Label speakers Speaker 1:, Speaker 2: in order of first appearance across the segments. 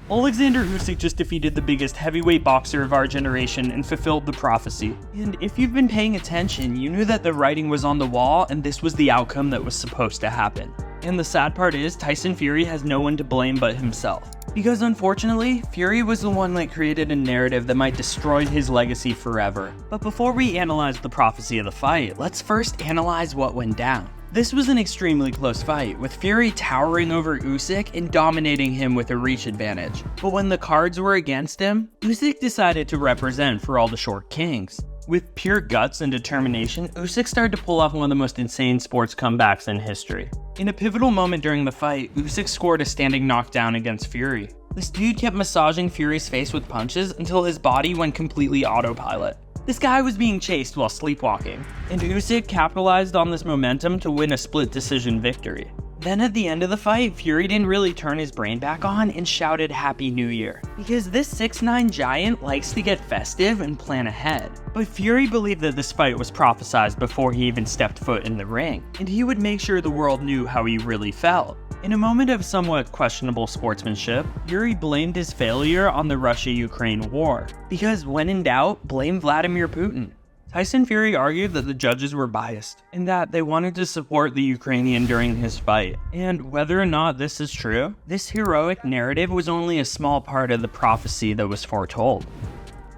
Speaker 1: Alexander Usyk just defeated the biggest heavyweight boxer of our generation and fulfilled the prophecy. And if you've been paying attention, you knew that the writing was on the wall and this was the outcome that was supposed to happen. And the sad part is, Tyson Fury has no one to blame but himself. Because unfortunately, Fury was the one that created a narrative that might destroy his legacy forever. But before we analyze the prophecy of the fight, let's first analyze what went down. This was an extremely close fight, with Fury towering over Usyk and dominating him with a reach advantage. But when the cards were against him, Usyk decided to represent for all the short kings. With pure guts and determination, Usyk started to pull off one of the most insane sports comebacks in history. In a pivotal moment during the fight, Usyk scored a standing knockdown against Fury. This dude kept massaging Fury's face with punches until his body went completely autopilot. This guy was being chased while sleepwalking, and Usyk capitalized on this momentum to win a split decision victory. Then at the end of the fight, Fury didn't really turn his brain back on and shouted Happy New Year. Because this 6'9" giant likes to get festive and plan ahead. But Fury believed that this fight was prophesized before he even stepped foot in the ring, and he would make sure the world knew how he really felt. In a moment of somewhat questionable sportsmanship, Fury blamed his failure on the Russia-Ukraine war. Because when in doubt, blame Vladimir Putin. Tyson Fury argued that the judges were biased, and that they wanted to support the Ukrainian during his fight. And whether or not this is true, this heroic narrative was only a small part of the prophecy that was foretold.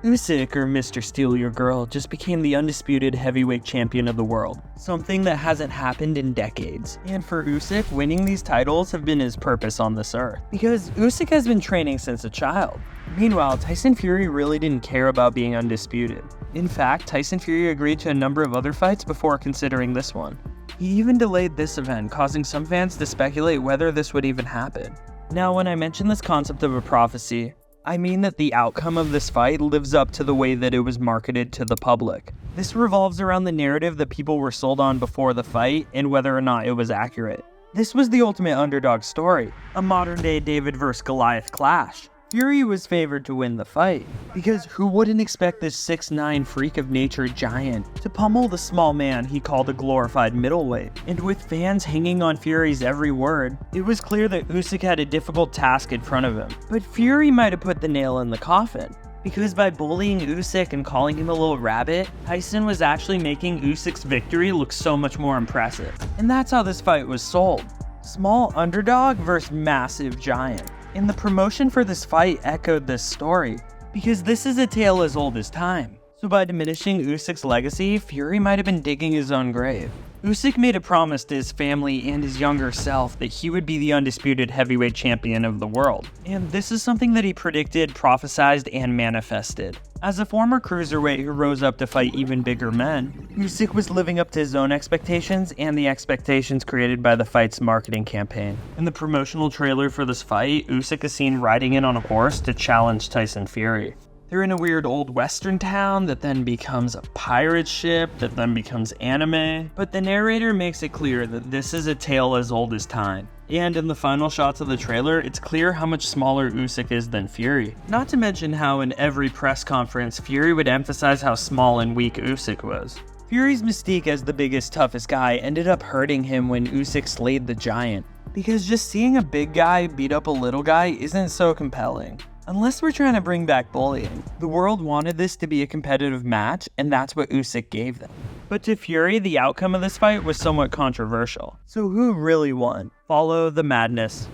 Speaker 1: Usyk, or Mr. Steal Your Girl, just became the undisputed heavyweight champion of the world, something that hasn't happened in decades. And for Usyk, winning these titles have been his purpose on this earth, because Usyk has been training since a child. Meanwhile, Tyson Fury really didn't care about being undisputed. In fact, Tyson Fury agreed to a number of other fights before considering this one. He even delayed this event, causing some fans to speculate whether this would even happen. Now, when I mention this concept of a prophecy, I mean that the outcome of this fight lives up to the way that it was marketed to the public. This revolves around the narrative that people were sold on before the fight and whether or not it was accurate. This was the ultimate underdog story, a modern-day David vs. Goliath clash. Fury was favored to win the fight, because who wouldn't expect this 6'9" freak of nature giant to pummel the small man he called a glorified middleweight? And with fans hanging on Fury's every word, it was clear that Usyk had a difficult task in front of him. But Fury might have put the nail in the coffin, because by bullying Usyk and calling him a little rabbit, Tyson was actually making Usyk's victory look so much more impressive. And that's how this fight was sold. Small underdog versus massive giant. And the promotion for this fight echoed this story, because this is a tale as old as time. So by diminishing Usyk's legacy, Fury might have been digging his own grave. Usyk made a promise to his family and his younger self that he would be the undisputed heavyweight champion of the world. And this is something that he predicted, prophesized, and manifested. As a former cruiserweight who rose up to fight even bigger men, Usyk was living up to his own expectations and the expectations created by the fight's marketing campaign. In the promotional trailer for this fight, Usyk is seen riding in on a horse to challenge Tyson Fury. They're in a weird old western town that then becomes a pirate ship that then becomes anime, but the narrator makes it clear that this is a tale as old as time. And in the final shots of the trailer, it's clear how much smaller Usyk is than Fury. Not to mention how in every press conference, Fury would emphasize how small and weak Usyk was. Fury's mystique as the biggest, toughest guy ended up hurting him when Usyk slayed the giant, because just seeing a big guy beat up a little guy isn't so compelling. Unless we're trying to bring back bullying. The world wanted this to be a competitive match, and that's what Usyk gave them. But to Fury, the outcome of this fight was somewhat controversial. So who really won? Follow the madness.